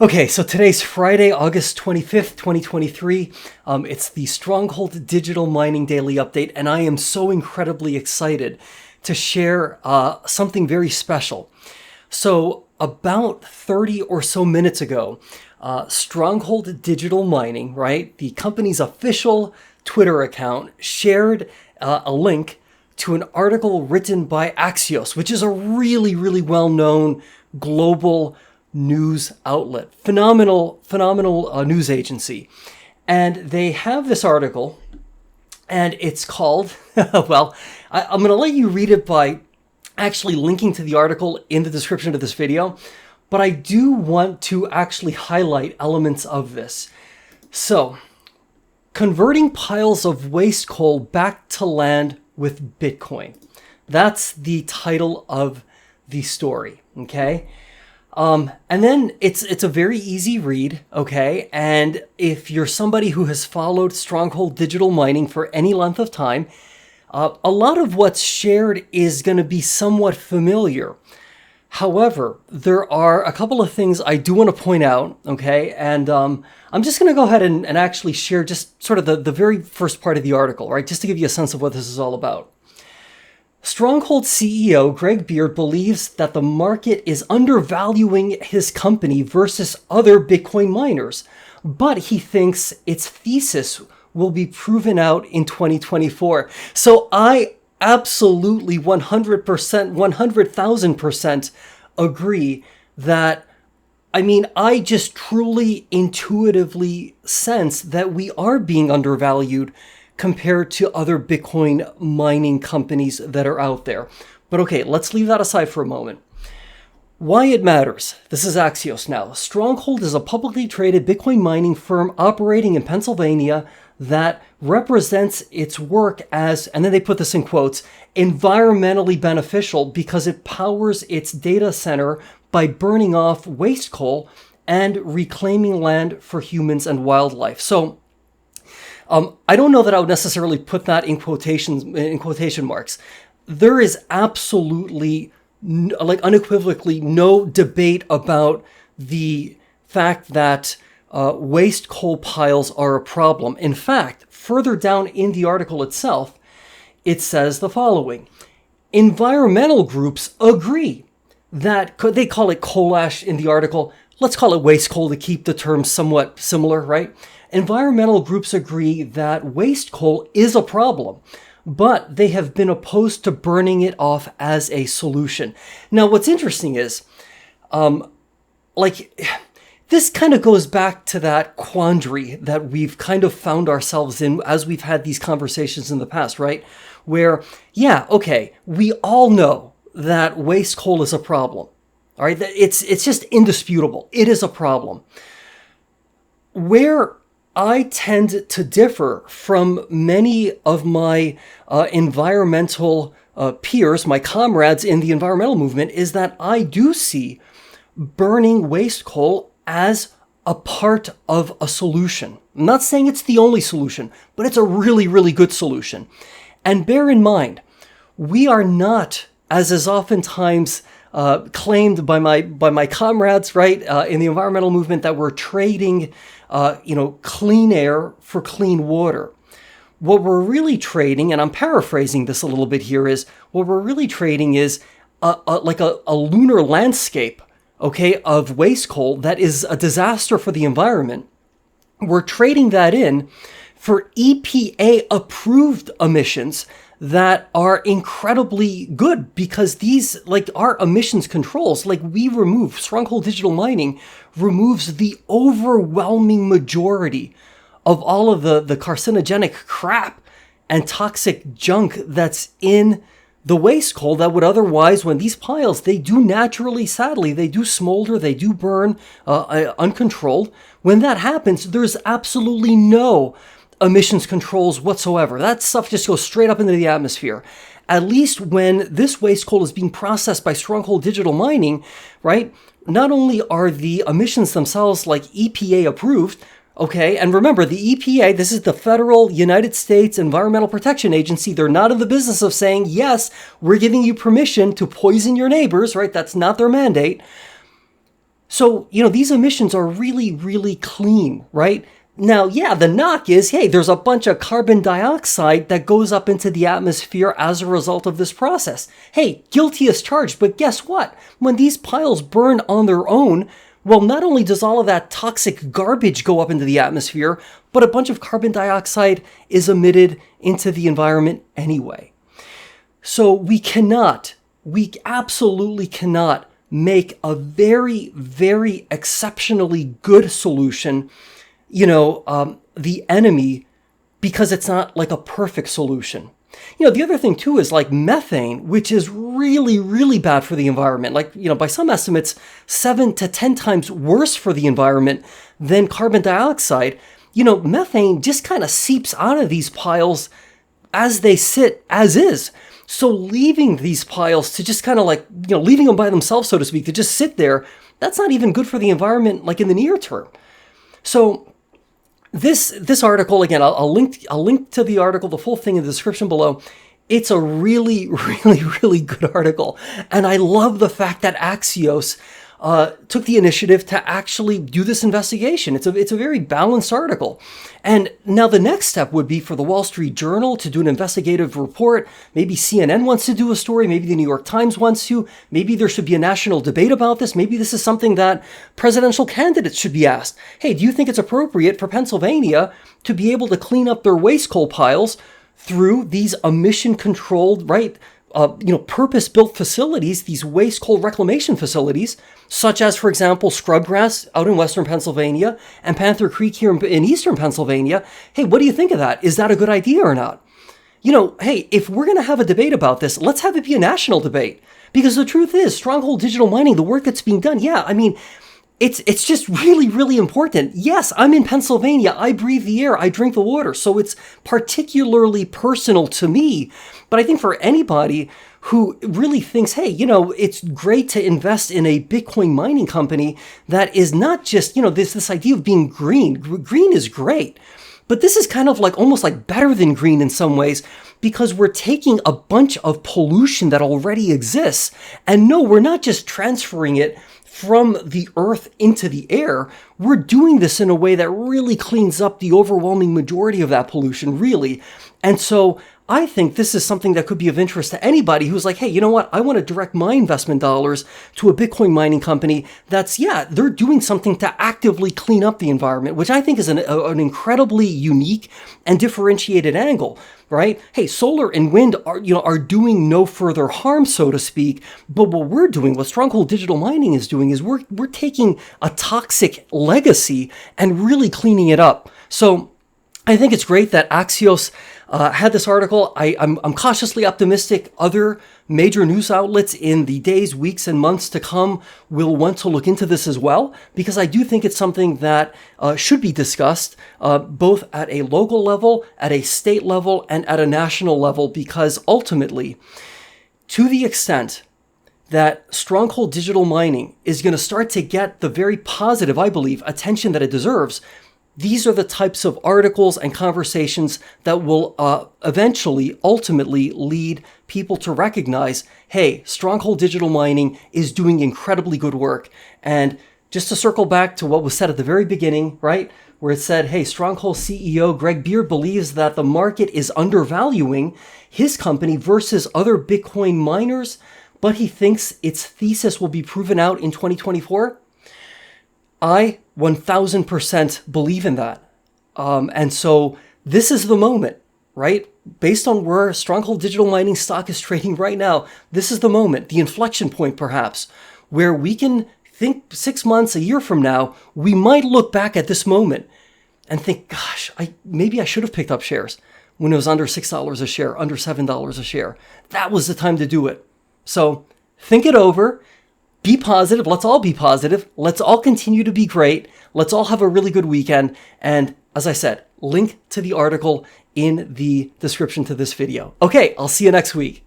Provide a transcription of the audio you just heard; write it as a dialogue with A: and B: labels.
A: Okay, so today's Friday, August 25th, 2023. It's the Stronghold Digital Mining Daily Update, and I am so incredibly excited to share something very special. So about 30 or so minutes ago, Stronghold Digital Mining, right, the company's official Twitter account, shared a link to an article written by Axios, which is a really, really well-known global news outlet, phenomenal news agency. And they have this article, and it's called, well, I'm going to let you read it by actually linking to the article in the description of this video, but I do want to actually highlight elements of this. So, converting piles of waste coal back to land with Bitcoin. That's the title of the story, okay? And then it's a very easy read, okay? And if you're somebody who has followed Stronghold Digital Mining for any length of time, a lot of what's shared is going to be somewhat familiar. However, there are a couple of things I do want to point out, okay? And I'm just going to go ahead and actually share just sort of the very first part of the article, right? Just to give you a sense of what this is all about. Stronghold CEO Greg Beard believes that the market is undervaluing his company versus other Bitcoin miners, but he thinks its thesis will be proven out in 2024. So I absolutely 100%, 100,000% agree that, I just truly intuitively sense that we are being undervalued compared to other Bitcoin mining companies that are out there. But okay, let's leave that aside for a moment. Why it matters. This is Axios now. Stronghold is a publicly traded Bitcoin mining firm operating in Pennsylvania that represents its work as, and then they put this in quotes, environmentally beneficial because it powers its data center by burning off waste coal and reclaiming land for humans and wildlife. So I don't know that I would necessarily put that in quotation marks. There is absolutely, unequivocally no debate about the fact that waste coal piles are a problem. In fact, further down in the article itself, it says the following. Environmental groups agree that, they call it coal ash in the article. Let's call it waste coal to keep the terms somewhat similar, right? Environmental groups agree that waste coal is a problem, but they have been opposed to burning it off as a solution. Now, what's interesting is, this kind of goes back to that quandary that we've kind of found ourselves in as we've had these conversations in the past, right? Where, yeah, okay, we all know that waste coal is a problem, all right? It's just indisputable. It is a problem. Where I tend to differ from many of my environmental peers, my comrades in the environmental movement, is that I do see burning waste coal as a part of a solution. I'm not saying it's the only solution, but it's a really, really good solution. And bear in mind, we are not, as is oftentimes claimed by my comrades, right, in the environmental movement, that we're trading clean air for clean water. What we're really trading, and I'm paraphrasing this a little bit here, is what we're really trading is a lunar landscape, okay, of waste coal that is a disaster for the environment. We're trading that in for EPA approved emissions that are incredibly good because these, our emissions controls, Stronghold Digital Mining removes the overwhelming majority of all of the carcinogenic crap and toxic junk that's in the waste coal that would otherwise, when these piles, they do naturally, sadly, they do smolder, they do burn uncontrolled. When that happens, there's absolutely no emissions controls whatsoever. That stuff just goes straight up into the atmosphere. At least when this waste coal is being processed by Stronghold Digital Mining, right, not only are the emissions themselves EPA approved, okay, and remember the EPA, this is the federal United States Environmental Protection Agency. They're not in the business of saying, yes, we're giving you permission to poison your neighbors, right? That's not their mandate. So, these emissions are really, really clean, right? Now, yeah, the knock is, hey, there's a bunch of carbon dioxide that goes up into the atmosphere as a result of this process. Hey, guilty as charged, but guess what? When these piles burn on their own, well, not only does all of that toxic garbage go up into the atmosphere, but a bunch of carbon dioxide is emitted into the environment anyway. So we absolutely cannot make a very, very exceptionally good solution, the enemy, because it's not like a perfect solution. The other thing too is like methane, which is really, really bad for the environment. Like, by some estimates, 7 to 10 times worse for the environment than carbon dioxide. Methane just kind of seeps out of these piles as they sit as is. So leaving these piles to just kind of like, leaving them by themselves, so to speak, to just sit there, that's not even good for the environment, like in the near term. So this article, again, I'll link to the article, the full thing in the description below. It's a really, really, really good article. And I love the fact that Axios took the initiative to actually do this investigation. It's a very balanced article. And now the next step would be for the Wall Street Journal to do an investigative report. Maybe CNN wants to do a story. Maybe the New York Times wants to. Maybe there should be a national debate about this. Maybe this is something that presidential candidates should be asked. Hey, do you think it's appropriate for Pennsylvania to be able to clean up their waste coal piles through these emission-controlled, right, purpose-built facilities, these waste coal reclamation facilities, such as, for example, Scrubgrass out in western Pennsylvania and Panther Creek here in eastern Pennsylvania? Hey, what do you think of that? Is that a good idea or not? Hey, if we're going to have a debate about this, let's have it be a national debate. Because the truth is, Stronghold Digital Mining, the work that's being done, it's just really, really important. Yes, I'm in Pennsylvania. I breathe the air. I drink the water. So it's particularly personal to me. But I think for anybody who really thinks, hey, it's great to invest in a Bitcoin mining company that is not just, this idea of being green. Green is great. But this is kind of like almost like better than green in some ways, because we're taking a bunch of pollution that already exists. And no, we're not just transferring it from the earth into the air. We're doing this in a way that really cleans up the overwhelming majority of that pollution, really. And so I think this is something that could be of interest to anybody who's like, hey, you know what? I want to direct my investment dollars to a Bitcoin mining company that's, they're doing something to actively clean up the environment, which I think is an incredibly unique and differentiated angle, right? Hey, solar and wind are doing no further harm, so to speak. But what we're doing, what Stronghold Digital Mining is doing, is we're taking a toxic legacy and really cleaning it up. So I think it's great that Axios had this article. I'm cautiously optimistic other major news outlets in the days, weeks, and months to come will want to look into this as well, because I do think it's something that should be discussed both at a local level, at a state level, and at a national level, because ultimately, to the extent that Stronghold Digital Mining is going to start to get the very positive, I believe, attention that it deserves, these are the types of articles and conversations that will ultimately lead people to recognize, hey, Stronghold Digital Mining is doing incredibly good work. And just to circle back to what was said at the very beginning, right, where it said, hey, Stronghold CEO Greg Beard believes that the market is undervaluing his company versus other Bitcoin miners, but he thinks its thesis will be proven out in 2024. I 1000% believe in that. And so this is the moment, right? Based on where Stronghold Digital Mining stock is trading right now, this is the moment, the inflection point perhaps, where we can think 6 months, a year from now, we might look back at this moment and think, gosh, maybe I should have picked up shares when it was under $6 a share, under $7 a share. That was the time to do it. So think it over. Be positive. Let's all be positive. Let's all continue to be great. Let's all have a really good weekend. And as I said, link to the article in the description to this video. Okay, I'll see you next week.